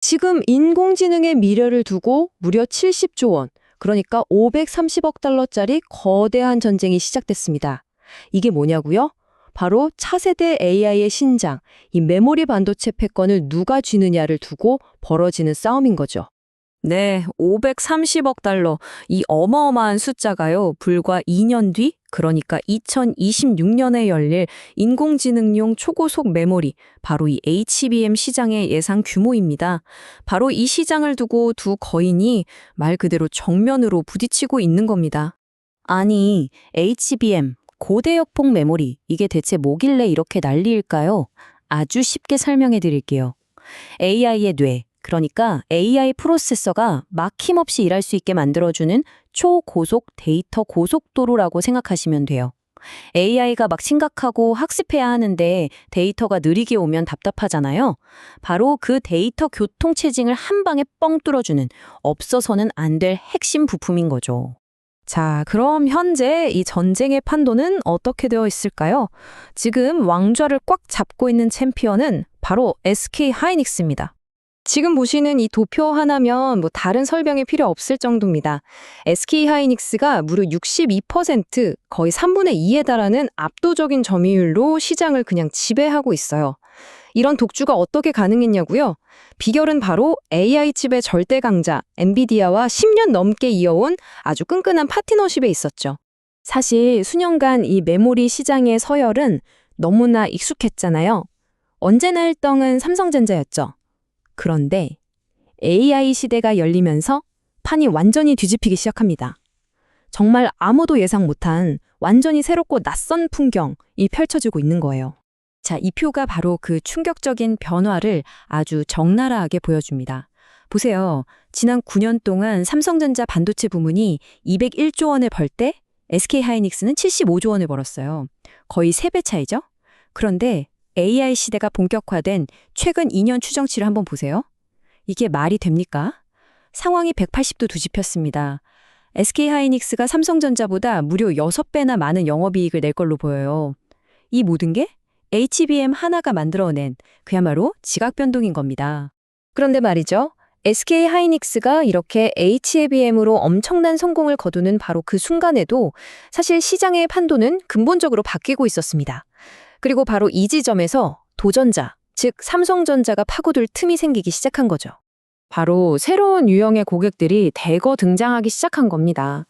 지금 인공지능의 미래를 두고 무려 70조 원, 그러니까 530억 달러짜리 거대한 전쟁이 시작됐습니다. 이게 뭐냐고요? 바로 차세대 AI의 신장, 이 메모리 반도체 패권을 누가 쥐느냐를 두고 벌어지는 싸움인 거죠. 네, 530억 달러. 이 어마어마한 숫자가요, 불과 2년 뒤, 그러니까 2026년에 열릴 인공지능용 초고속 메모리, 바로 이 HBM 시장의 예상 규모입니다. 바로 이 시장을 두고 두 거인이 말 그대로 정면으로 부딪히고 있는 겁니다. 아니, HBM, 고대역폭 메모리, 이게 대체 뭐길래 이렇게 난리일까요? 아주 쉽게 설명해 드릴게요. AI의 뇌, 그러니까 AI 프로세서가 막힘없이 일할 수 있게 만들어주는 초고속 데이터 고속도로라고 생각하시면 돼요. AI가 막 심각하고 학습해야 하는데 데이터가 느리게 오면 답답하잖아요. 바로 그 데이터 교통체증을 한 방에 뻥 뚫어주는 없어서는 안 될 핵심 부품인 거죠. 자, 그럼 현재 이 전쟁의 판도는 어떻게 되어 있을까요? 지금 왕좌를 꽉 잡고 있는 챔피언은 바로 SK 하이닉스입니다. 지금 보시는 이 도표 하나면 뭐 다른 설명이 필요 없을 정도입니다. SK 하이닉스가 무려 62%, 거의 3분의 2에 달하는 압도적인 점유율로 시장을 그냥 지배하고 있어요. 이런 독주가 어떻게 가능했냐고요? 비결은 바로 AI 칩의 절대 강자 엔비디아와 10년 넘게 이어온 아주 끈끈한 파트너십에 있었죠. 사실 수년간 이 메모리 시장의 서열은 너무나 익숙했잖아요. 언제나 1등은 삼성전자였죠. 그런데 AI 시대가 열리면서 판이 완전히 뒤집히기 시작합니다. 정말 아무도 예상 못한 완전히 새롭고 낯선 풍경이 펼쳐지고 있는 거예요. 자, 이 표가 바로 그 충격적인 변화를 아주 적나라하게 보여줍니다. 보세요. 지난 9년 동안 삼성전자 반도체 부문이 201조 원을 벌 때 SK하이닉스는 75조 원을 벌었어요. 거의 3배 차이죠? 그런데 AI 시대가 본격화된 최근 2년 추정치를 한번 보세요. 이게 말이 됩니까? 상황이 180도 뒤집혔습니다. SK하이닉스가 삼성전자보다 무려 6배나 많은 영업이익을 낼 걸로 보여요. 이 모든 게 HBM 하나가 만들어낸 그야말로 지각 변동인 겁니다. 그런데 말이죠. SK하이닉스가 이렇게 HBM으로 엄청난 성공을 거두는 바로 그 순간에도 사실 시장의 판도는 근본적으로 바뀌고 있었습니다. 그리고 바로 이 지점에서 도전자, 즉 삼성전자가 파고들 틈이 생기기 시작한 거죠. 바로 새로운 유형의 고객들이 대거 등장하기 시작한 겁니다.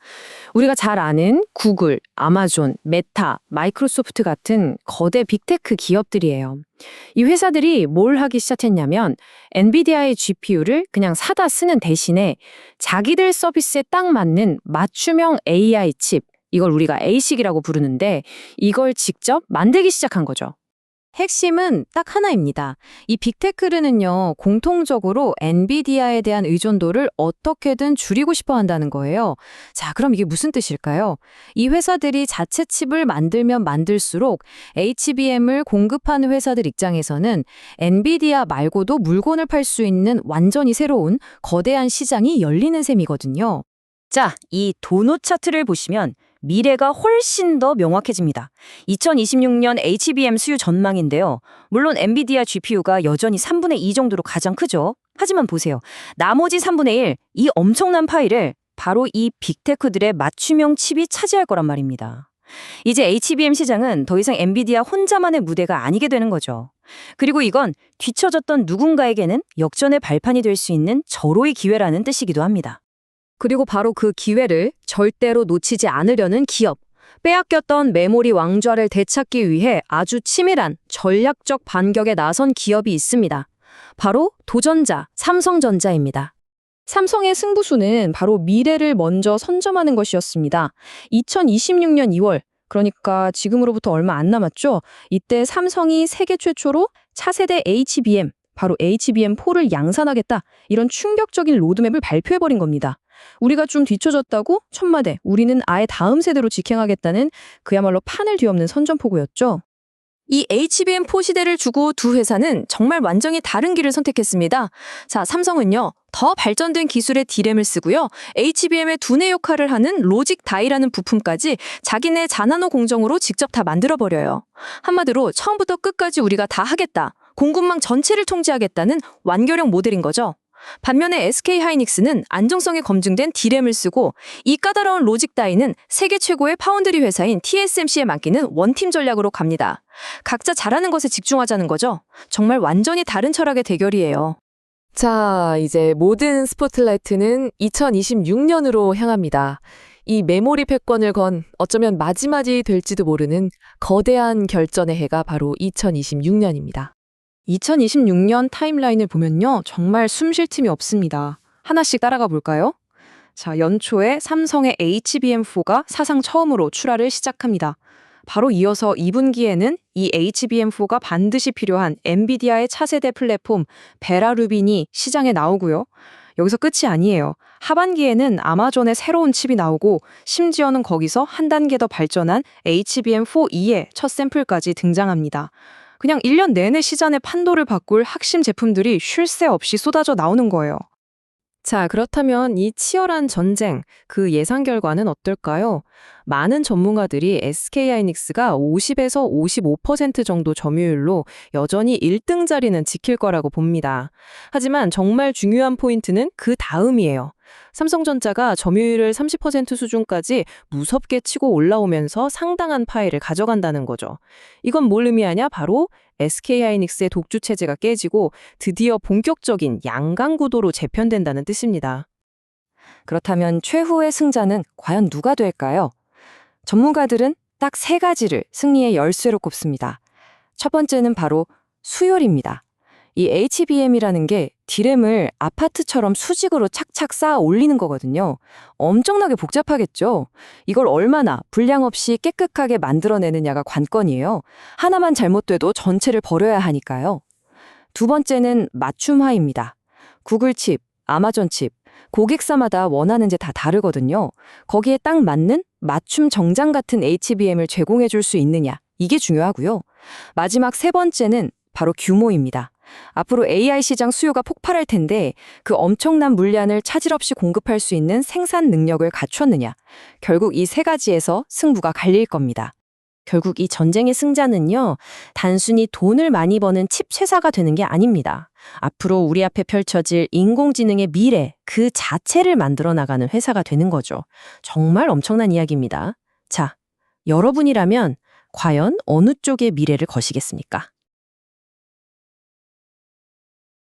우리가 잘 아는 구글, 아마존, 메타, 마이크로소프트 같은 거대 빅테크 기업들이에요. 이 회사들이 뭘 하기 시작했냐면 엔비디아의 GPU를 그냥 사다 쓰는 대신에 자기들 서비스에 딱 맞는 맞춤형 AI 칩, 이걸 우리가 ASIC이라고 부르는데 이걸 직접 만들기 시작한 거죠. 핵심은 딱 하나입니다. 이 빅테크르는요, 공통적으로 엔비디아에 대한 의존도를 어떻게든 줄이고 싶어 한다는 거예요. 자, 그럼 이게 무슨 뜻일까요? 이 회사들이 자체 칩을 만들면 만들수록 HBM을 공급하는 회사들 입장에서는 엔비디아 말고도 물건을 팔 수 있는 완전히 새로운 거대한 시장이 열리는 셈이거든요. 자, 이 도넛 차트를 보시면 미래가 훨씬 더 명확해집니다. 2026년 HBM 수요 전망인데요. 물론 엔비디아 GPU가 여전히 3분의 2 정도로 가장 크죠. 하지만 보세요. 나머지 3분의 1, 이 엄청난 파이를 바로 이 빅테크들의 맞춤형 칩이 차지할 거란 말입니다. 이제 HBM 시장은 더 이상 엔비디아 혼자만의 무대가 아니게 되는 거죠. 그리고 이건 뒤처졌던 누군가에게는 역전의 발판이 될 수 있는 절호의 기회라는 뜻이기도 합니다. 그리고 바로 그 기회를 절대로 놓치지 않으려는 기업, 빼앗겼던 메모리 왕좌를 되찾기 위해 아주 치밀한 전략적 반격에 나선 기업이 있습니다. 바로 도전자 삼성전자입니다. 삼성의 승부수는 바로 미래를 먼저 선점하는 것이었습니다. 2026년 2월, 그러니까 지금으로부터 얼마 안 남았죠. 이때 삼성이 세계 최초로 차세대 HBM, 바로 HBM4를 양산하겠다, 이런 충격적인 로드맵을 발표해버린 겁니다. 우리가 좀 뒤처졌다고 천마대, 우리는 아예 다음 세대로 직행하겠다는 그야말로 판을 뒤엎는 선전포고였죠. 이 HBM4 시대를 두고 두 회사는 정말 완전히 다른 길을 선택했습니다. 자, 삼성은요, 더 발전된 기술의 D램을 쓰고요, HBM의 두뇌 역할을 하는 로직 다이라는 부품까지 자기네 자나노 공정으로 직접 다 만들어버려요. 한마디로 처음부터 끝까지 우리가 다 하겠다, 공급망 전체를 통제하겠다는 완결형 모델인 거죠. 반면에 SK하이닉스는 안정성이 검증된 D램을 쓰고 이 까다로운 로직 따위는 세계 최고의 파운드리 회사인 TSMC에 맡기는 원팀 전략으로 갑니다. 각자 잘하는 것에 집중하자는 거죠. 정말 완전히 다른 철학의 대결이에요. 자, 이제 모든 스포트라이트는 2026년으로 향합니다. 이 메모리 패권을 건 어쩌면 마지막이 될지도 모르는 거대한 결전의 해가 바로 2026년입니다. 2026년 타임라인을 보면요. 정말 숨 쉴 틈이 없습니다. 하나씩 따라가 볼까요? 자, 연초에 삼성의 HBM4가 사상 처음으로 출하를 시작합니다. 바로 이어서 2분기에는 이 HBM4가 반드시 필요한 엔비디아의 차세대 플랫폼 베라루빈이 시장에 나오고요. 여기서 끝이 아니에요. 하반기에는 아마존의 새로운 칩이 나오고 심지어는 거기서 한 단계 더 발전한 HBM4E의 첫 샘플까지 등장합니다. 그냥 1년 내내 시장의 판도를 바꿀 핵심 제품들이 쉴 새 없이 쏟아져 나오는 거예요. 자, 그렇다면 이 치열한 전쟁, 그 예상 결과는 어떨까요? 많은 전문가들이 SK하이닉스가 50에서 55% 정도 점유율로 여전히 1등 자리는 지킬 거라고 봅니다. 하지만 정말 중요한 포인트는 그 다음이에요. 삼성전자가 점유율을 30% 수준까지 무섭게 치고 올라오면서 상당한 파일을 가져간다는 거죠. 이건 뭘 의미하냐? 바로 SK하이닉스의 독주 체제가 깨지고 드디어 본격적인 양강 구도로 재편된다는 뜻입니다. 그렇다면 최후의 승자는 과연 누가 될까요? 전문가들은 딱 세 가지를 승리의 열쇠로 꼽습니다. 첫 번째는 바로 수율입니다. 이 HBM이라는 게 D램을 아파트처럼 수직으로 착착 쌓아 올리는 거거든요. 엄청나게 복잡하겠죠? 이걸 얼마나 불량 없이 깨끗하게 만들어내느냐가 관건이에요. 하나만 잘못돼도 전체를 버려야 하니까요. 두 번째는 맞춤화입니다. 구글 칩, 아마존 칩, 고객사마다 원하는 게 다 다르거든요. 거기에 딱 맞는 맞춤 정장 같은 HBM을 제공해 줄 수 있느냐, 이게 중요하고요. 마지막 세 번째는 바로 규모입니다. 앞으로 AI 시장 수요가 폭발할 텐데 그 엄청난 물량을 차질 없이 공급할 수 있는 생산 능력을 갖췄느냐. 결국 이 세 가지에서 승부가 갈릴 겁니다. 결국 이 전쟁의 승자는요, 단순히 돈을 많이 버는 칩 회사가 되는 게 아닙니다. 앞으로 우리 앞에 펼쳐질 인공지능의 미래, 그 자체를 만들어 나가는 회사가 되는 거죠. 정말 엄청난 이야기입니다. 자, 여러분이라면 과연 어느 쪽의 미래를 거시겠습니까?